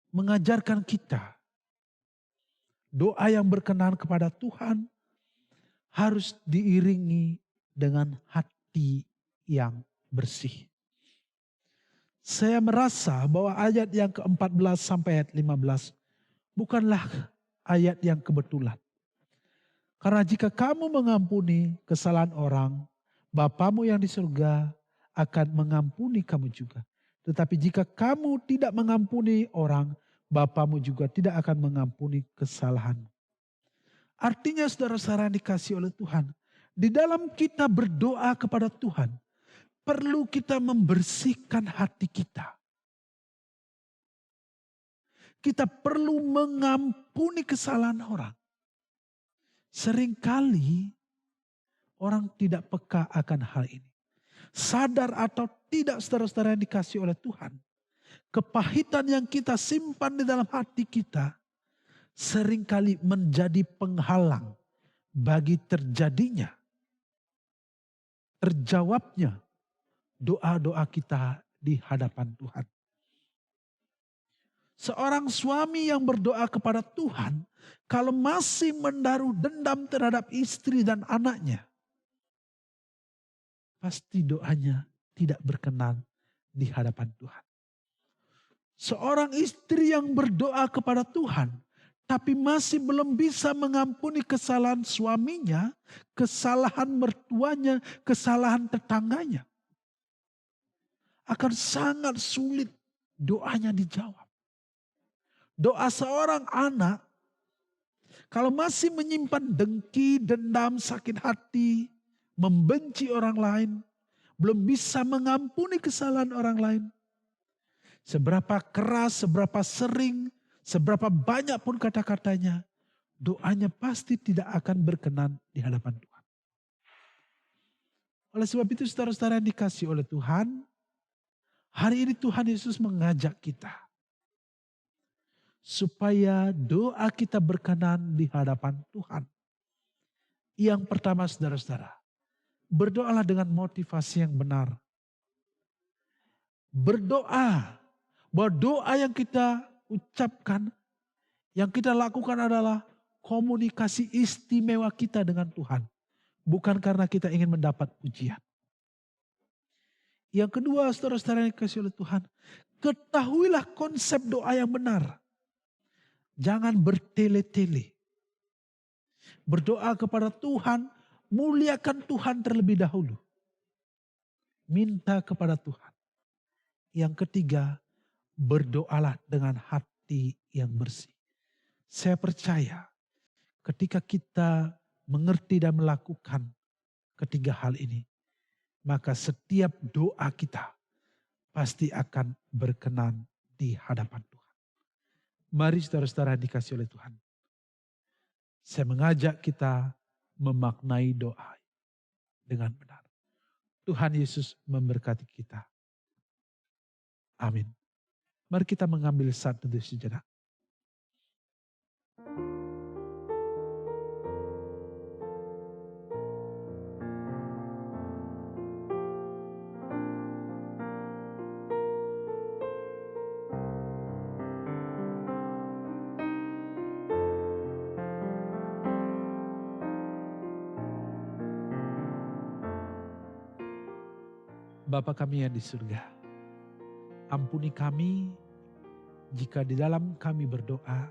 mengajarkan kita doa yang berkenan kepada Tuhan harus diiringi dengan hati yang bersih. Saya merasa bahwa ayat yang ke-14 sampai ayat 15 bukanlah ayat yang kebetulan. Karena jika kamu mengampuni kesalahan orang, Bapamu yang di surga akan mengampuni kamu juga. Tetapi jika kamu tidak mengampuni orang, Bapamu juga tidak akan mengampuni kesalahanmu. Artinya saudara-saudara yang dikasihi oleh Tuhan, di dalam kita berdoa kepada Tuhan, perlu kita membersihkan hati kita. Kita perlu mengampuni kesalahan orang. Seringkali orang tidak peka akan hal ini. Sadar atau tidak saudara-saudara yang dikasihi oleh Tuhan, kepahitan yang kita simpan di dalam hati kita seringkali menjadi penghalang bagi terjawabnya doa-doa kita di hadapan Tuhan. Seorang suami yang berdoa kepada Tuhan, kalau masih menaruh dendam terhadap istri dan anaknya, pasti doanya tidak berkenan di hadapan Tuhan. Seorang istri yang berdoa kepada Tuhan, tapi masih belum bisa mengampuni kesalahan suaminya, kesalahan mertuanya, kesalahan tetangganya, akan sangat sulit doanya dijawab. Doa seorang anak, kalau masih menyimpan dengki, dendam, sakit hati, membenci orang lain, belum bisa mengampuni kesalahan orang lain, seberapa keras, seberapa sering, seberapa banyak pun kata-katanya, doanya pasti tidak akan berkenan di hadapan Tuhan. Oleh sebab itu saudara-saudara yang dikasihi oleh Tuhan, hari ini Tuhan Yesus mengajak kita supaya doa kita berkenan di hadapan Tuhan. Yang pertama saudara-saudara, berdoalah dengan motivasi yang benar. Berdoa bahwa doa yang kita ucapkan, yang kita lakukan adalah komunikasi istimewa kita dengan Tuhan. Bukan karena kita ingin mendapat pujian. Yang kedua saudara-saudara yang dikasihi oleh Tuhan, ketahuilah konsep doa yang benar. Jangan bertele-tele. Berdoa kepada Tuhan, muliakan Tuhan terlebih dahulu. Minta kepada Tuhan. Yang ketiga, berdoalah dengan hati yang bersih. Saya percaya ketika kita mengerti dan melakukan ketiga hal ini, maka setiap doa kita pasti akan berkenan di hadapan Tuhan. Mari saudara-saudara dikasih oleh Tuhan. Saya mengajak kita memaknai doa dengan benar. Tuhan Yesus memberkati kita. Amin. Mari kita mengambil satu sejenak. Bapa kami yang di surga, ampuni kami jika di dalam kami berdoa,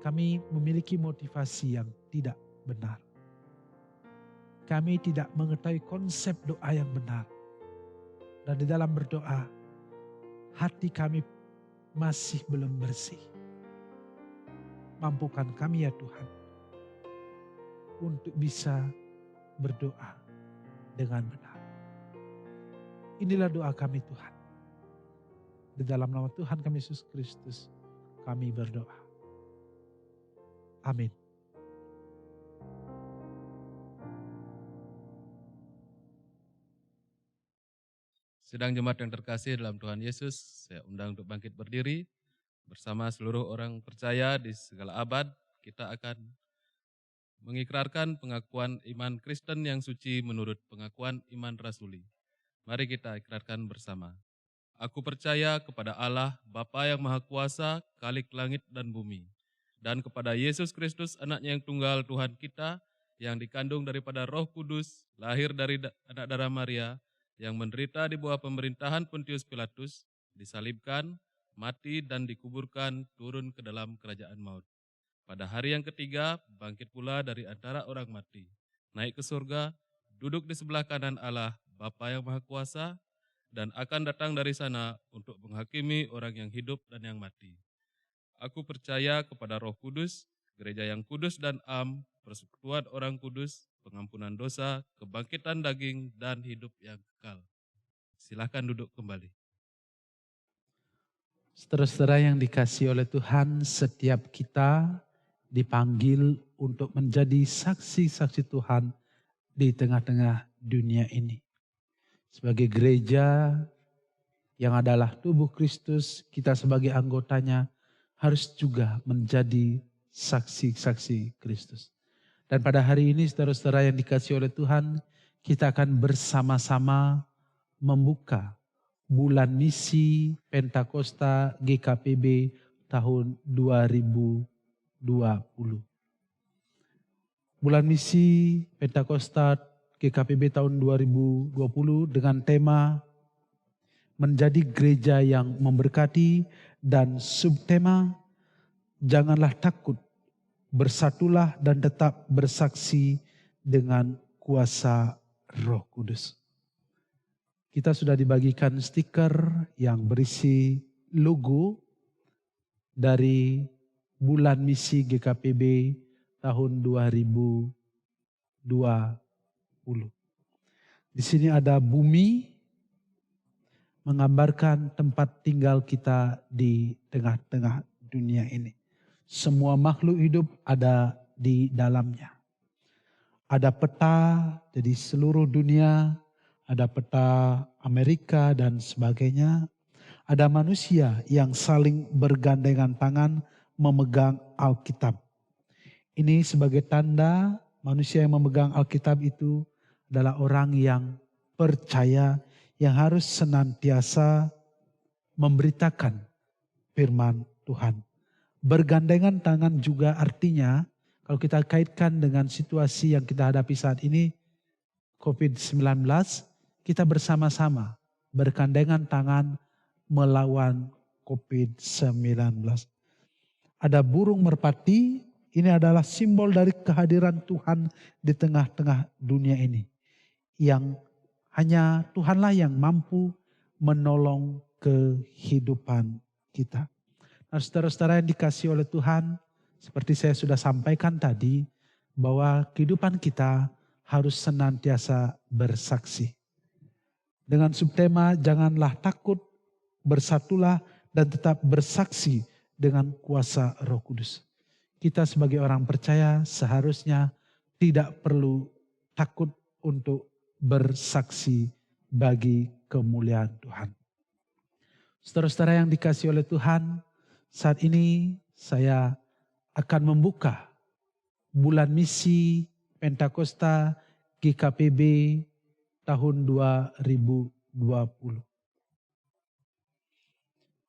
kami memiliki motivasi yang tidak benar. Kami tidak mengetahui konsep doa yang benar. Dan di dalam berdoa, hati kami masih belum bersih. Mampukan kami ya Tuhan, untuk bisa berdoa dengan benar. Inilah doa kami Tuhan. Di dalam nama Tuhan kami Yesus Kristus, kami berdoa. Amin. Sidang jemaat yang terkasih dalam Tuhan Yesus, saya undang untuk bangkit berdiri. Bersama seluruh orang percaya di segala abad, kita akan mengikrarkan pengakuan iman Kristen yang suci menurut pengakuan iman rasuli. Mari kita ikrarkan bersama. Aku percaya kepada Allah, Bapa yang Maha Kuasa, Khalik langit dan bumi, dan kepada Yesus Kristus, anaknya yang tunggal Tuhan kita, yang dikandung daripada Roh Kudus, lahir dari anak darah Maria, yang menderita di bawah pemerintahan Pontius Pilatus, disalibkan, mati dan dikuburkan, turun ke dalam kerajaan maut. Pada hari yang ketiga, bangkit pula dari antara orang mati, naik ke surga, duduk di sebelah kanan Allah, Bapa yang Maha Kuasa, dan akan datang dari sana untuk menghakimi orang yang hidup dan yang mati. Aku percaya kepada Roh Kudus, gereja yang kudus dan am, persekutuan orang kudus, pengampunan dosa, kebangkitan daging, dan hidup yang kekal. Silakan duduk kembali. Saudara-saudara yang dikasihi oleh Tuhan, setiap kita dipanggil untuk menjadi saksi-saksi Tuhan di tengah-tengah dunia ini. Sebagai gereja yang adalah tubuh Kristus, kita sebagai anggotanya harus juga menjadi saksi-saksi Kristus. Dan pada hari ini saudara-saudara yang dikasihi oleh Tuhan, kita akan bersama-sama membuka bulan misi Pentakosta GKPB tahun 2020. Bulan misi Pentakosta GKPB tahun 2020 dengan tema menjadi gereja yang memberkati dan subtema janganlah takut, bersatulah dan tetap bersaksi dengan kuasa Roh Kudus. Kita sudah dibagikan stiker yang berisi logo dari bulan misi GKPB tahun 2020. Di sini ada bumi, menggambarkan tempat tinggal kita di tengah-tengah dunia ini. Semua makhluk hidup ada di dalamnya. Ada peta, jadi seluruh dunia, ada peta Amerika dan sebagainya. Ada manusia yang saling bergandengan tangan memegang Alkitab. Ini sebagai tanda manusia yang memegang Alkitab itu adalah orang yang percaya, yang harus senantiasa memberitakan firman Tuhan. Bergandengan tangan juga artinya, kalau kita kaitkan dengan situasi yang kita hadapi saat ini, COVID-19, kita bersama-sama bergandengan tangan melawan COVID-19. Ada burung merpati, ini adalah simbol dari kehadiran Tuhan di tengah-tengah dunia ini. Yang hanya Tuhanlah yang mampu menolong kehidupan kita. Nah, saudara-saudara yang dikasihi oleh Tuhan, seperti saya sudah sampaikan tadi, bahwa kehidupan kita harus senantiasa bersaksi. Dengan subtema, janganlah takut, bersatulah dan tetap bersaksi dengan kuasa Roh Kudus. Kita sebagai orang percaya seharusnya tidak perlu takut untuk bersaksi bagi kemuliaan Tuhan. Saudara-saudara yang dikasihi oleh Tuhan, saat ini saya akan membuka bulan misi Pentakosta GKPB tahun 2020.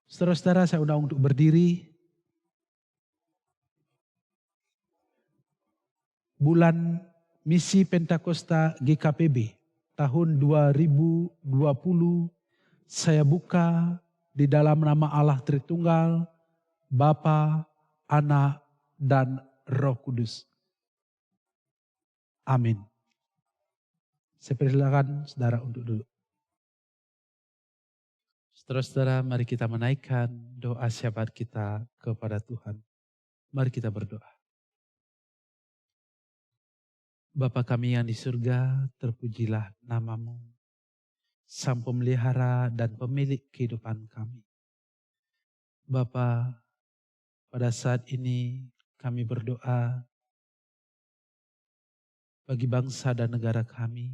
Saudara-saudara, saya undang untuk berdiri. Bulan misi Pentakosta GKPB tahun 2020 saya buka di dalam nama Allah Tritunggal, Bapa, Anak, dan Roh Kudus. Amin. Saya persilakan saudara untuk duduk. Saudara-saudara, mari kita menaikkan doa syafaat kita kepada Tuhan. Mari kita berdoa. Bapa kami yang di surga, terpujilah nama-Mu, Sang Pemelihara dan Pemilik kehidupan kami. Bapa, pada saat ini kami berdoa bagi bangsa dan negara kami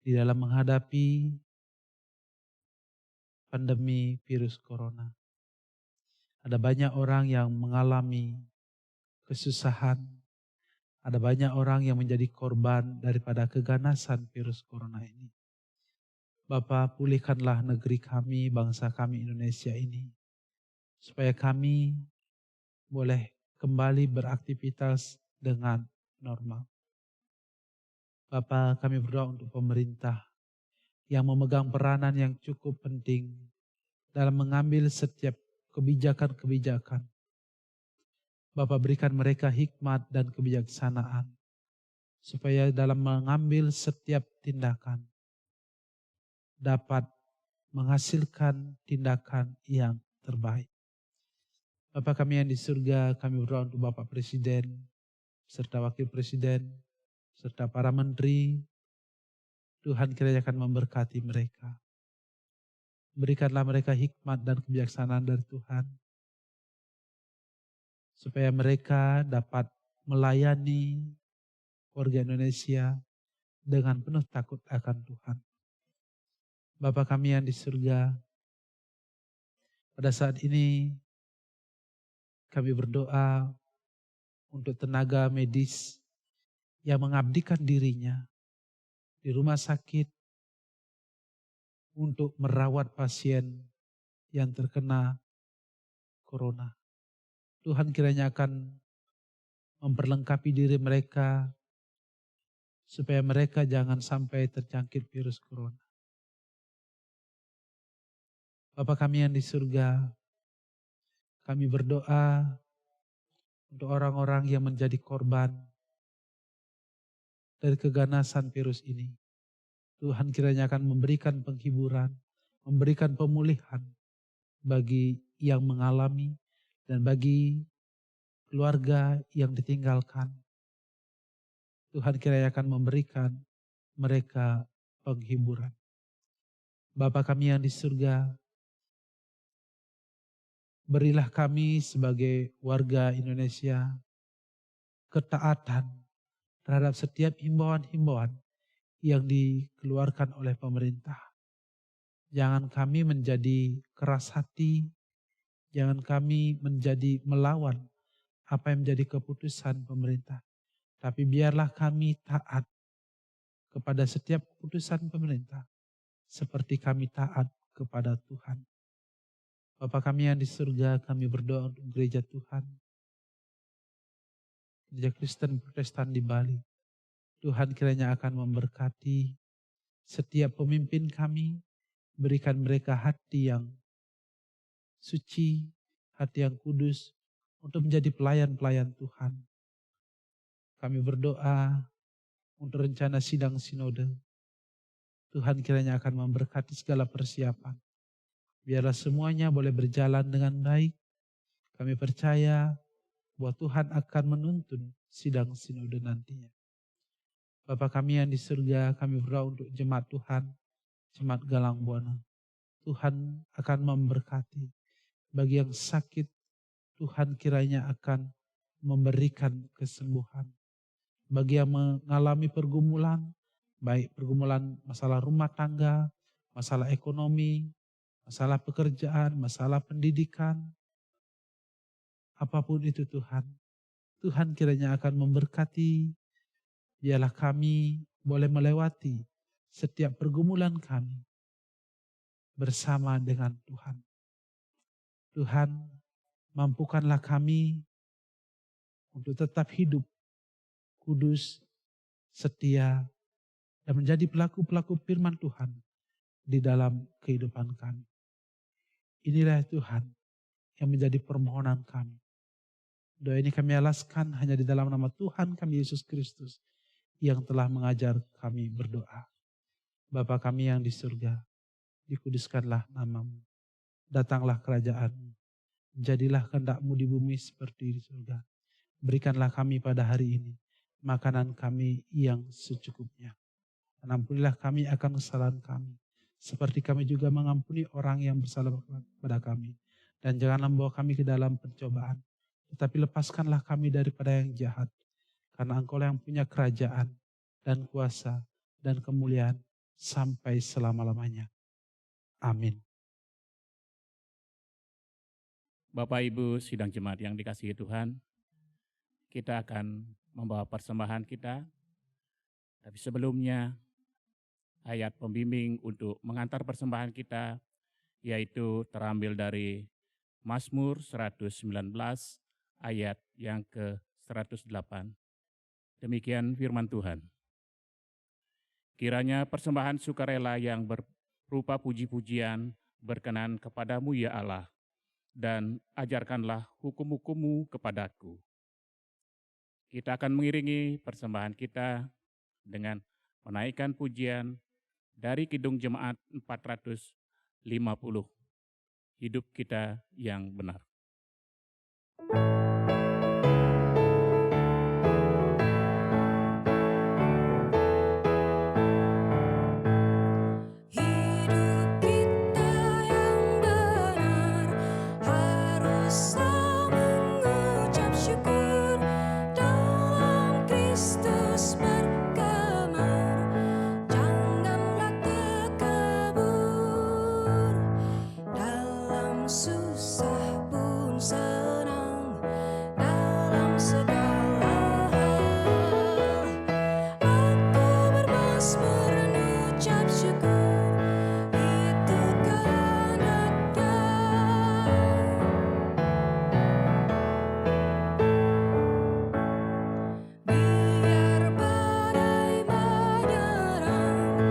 di dalam menghadapi pandemi virus corona. Ada banyak orang yang mengalami kesusahan, ada banyak orang yang menjadi korban daripada keganasan virus corona ini. Bapa, pulihkanlah negeri kami, bangsa kami Indonesia ini, supaya kami boleh kembali beraktivitas dengan normal. Bapa, kami berdoa untuk pemerintah yang memegang peranan yang cukup penting dalam mengambil setiap kebijakan-kebijakan. Bapa, berikan mereka hikmat dan kebijaksanaan, supaya dalam mengambil setiap tindakan dapat menghasilkan tindakan yang terbaik. Bapa kami yang di surga, kami berdoa untuk Bapak Presiden, serta Wakil Presiden, serta para menteri. Tuhan kiranya akan memberkati mereka. Berikanlah mereka hikmat dan kebijaksanaan dari Tuhan, supaya mereka dapat melayani warga Indonesia dengan penuh takut akan Tuhan. Bapa kami yang di surga, pada saat ini kami berdoa untuk tenaga medis yang mengabdikan dirinya di rumah sakit untuk merawat pasien yang terkena corona. Tuhan kiranya akan memperlengkapi diri mereka supaya mereka jangan sampai terjangkit virus corona. Bapa kami yang di surga, kami berdoa untuk orang-orang yang menjadi korban dari keganasan virus ini. Tuhan kiranya akan memberikan penghiburan, memberikan pemulihan bagi yang mengalami dan bagi keluarga yang ditinggalkan. Tuhan kiranya akan memberikan mereka penghiburan. Bapa kami yang di surga, berilah kami sebagai warga Indonesia ketaatan terhadap setiap himbauan-himbauan yang dikeluarkan oleh pemerintah. Jangan kami menjadi keras hati, jangan kami menjadi melawan apa yang menjadi keputusan pemerintah. Tapi biarlah kami taat kepada setiap keputusan pemerintah, seperti kami taat kepada Tuhan. Bapa kami yang di surga, kami berdoa untuk gereja Tuhan, gereja Kristen Protestan di Bali. Tuhan kiranya akan memberkati setiap pemimpin kami, berikan mereka hati yang suci, hati yang kudus, untuk menjadi pelayan-pelayan Tuhan. Kami berdoa untuk rencana sidang sinode. Tuhan kiranya akan memberkati segala persiapan. Biarlah semuanya boleh berjalan dengan baik. Kami percaya bahwa Tuhan akan menuntun sidang sinode nantinya. Bapa kami yang di surga, kami berdoa untuk jemaat Tuhan, jemaat Galang Buana. Tuhan akan memberkati. Bagi yang sakit, Tuhan kiranya akan memberikan kesembuhan. Bagi yang mengalami pergumulan, baik pergumulan masalah rumah tangga, masalah ekonomi, masalah pekerjaan, masalah pendidikan, apapun itu Tuhan. Tuhan kiranya akan memberkati, biarlah kami boleh melewati setiap pergumulan kami bersama dengan Tuhan. Tuhan, mampukanlah kami untuk tetap hidup kudus, setia, dan menjadi pelaku-pelaku firman Tuhan di dalam kehidupan kami. Inilah Tuhan yang menjadi permohonan kami. Doa ini kami alaskan hanya di dalam nama Tuhan kami Yesus Kristus yang telah mengajar kami berdoa. Bapa kami yang di surga, dikuduskanlah nama-Mu. Datanglah kerajaan-Mu. Jadilah kehendak-Mu di bumi seperti di surga. Berikanlah kami pada hari ini makanan kami yang secukupnya. Dan ampunilah kami akan kesalahan kami, seperti kami juga mengampuni orang yang bersalah kepada kami. Dan janganlah membawa kami ke dalam pencobaan, tetapi lepaskanlah kami daripada yang jahat. Karena Engkau yang punya kerajaan dan kuasa dan kemuliaan sampai selama-lamanya. Amin. Bapak Ibu sidang jemaat yang dikasihi Tuhan, kita akan membawa persembahan kita. Tapi sebelumnya, ayat pembimbing untuk mengantar persembahan kita, yaitu terambil dari Mazmur 119 ayat yang ke-108. Demikian firman Tuhan. Kiranya persembahan sukarela yang berupa puji-pujian berkenan kepadamu ya Allah, dan ajarkanlah hukum-hukum-Mu kepadaku. Kita akan mengiringi persembahan kita dengan menaikkan pujian dari Kidung Jemaat 450, Hidup Kita yang Benar. Hidup kita yang benar haruslah mengucap syukur, dalam Kristus bergema, janganlah takabur. Dalam susah pun senang, dalam segala hal aku bermazmur mengucap syukur. Itu kehendak-Nya. Biar badai menyerang,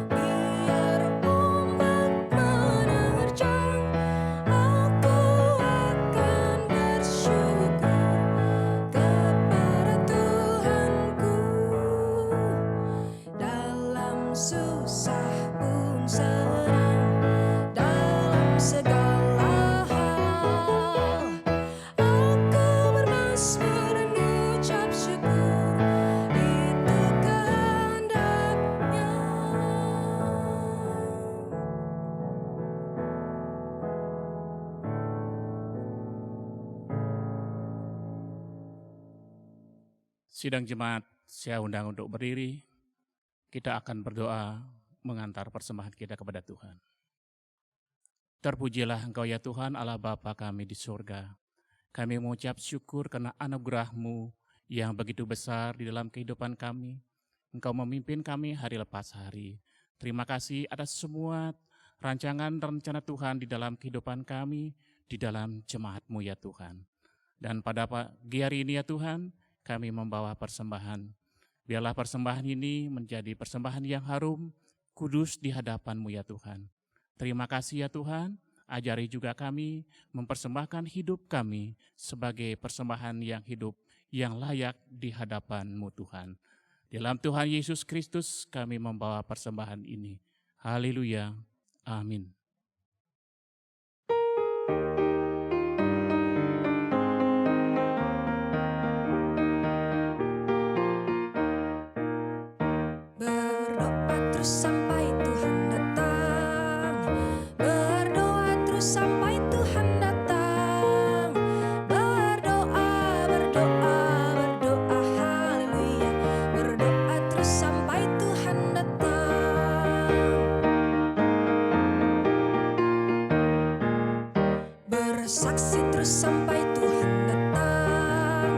biar ombak menerjang, aku akan bersyukur kepada Tuhanku. Dalam susah pun senang, dalam segala hal aku bermazmur mengucap syukur. Itu kehendak-Nya. Sidang jemaat, saya undang untuk berdiri. Kita akan berdoa mengantar persembahan kita kepada Tuhan. Terpujilah Engkau ya Tuhan Allah Bapa kami di surga. Kami mengucap syukur karena anugerah-Mu yang begitu besar di dalam kehidupan kami. Engkau memimpin kami hari lepas hari. Terima kasih atas semua rancangan dan rencana Tuhan di dalam kehidupan kami, di dalam jemaat-Mu ya Tuhan. Dan pada pagi hari ini ya Tuhan, kami membawa persembahan. Biarlah persembahan ini menjadi persembahan yang harum, kudus di hadapan-Mu ya Tuhan. Terima kasih ya Tuhan, ajari juga kami mempersembahkan hidup kami sebagai persembahan yang hidup, yang layak di hadapan-Mu Tuhan. Dalam Tuhan Yesus Kristus kami membawa persembahan ini. Haleluya. Amin. Berdoa terus sampai Tuhan datang. Berdoa terus sampai Tuhan datang. Berdoa, berdoa, berdoa, haleluya. Berdoa terus sampai Tuhan datang. Bersaksi terus sampai Tuhan datang.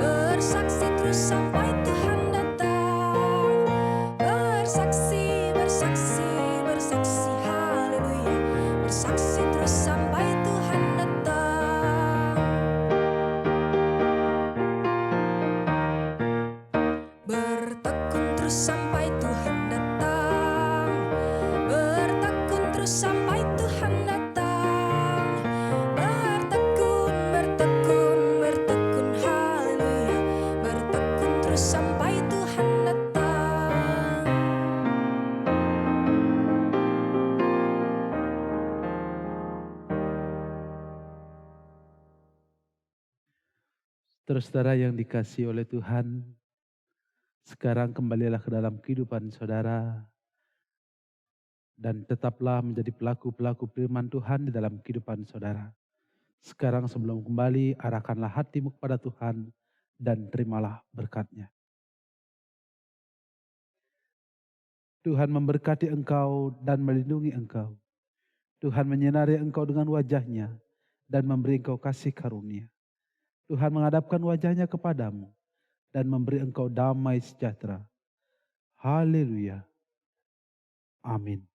Bersaksi terus sampai Tuhan datang. Bersaksi, bersaksi, bersaksi, haleluya. Bersaksi terus sampai Tuhan datang. Bertekun terus sampai Tuhan datang. Bertekun terus sampai Tuhan datang. terus sampai Tuhan datang. Saudara-saudara yang dikasihi oleh Tuhan, sekarang kembalilah ke dalam kehidupan saudara dan tetaplah menjadi pelaku-pelaku firman Tuhan di dalam kehidupan saudara. Sekarang sebelum kembali, arahkanlah hatimu kepada Tuhan dan terimalah berkat-Nya. Tuhan memberkati engkau dan melindungi engkau. Tuhan menyinari engkau dengan wajah-Nya dan memberi engkau kasih karunia. Tuhan menghadapkan wajah-Nya kepadamu dan memberi engkau damai sejahtera. Haleluya. Amin.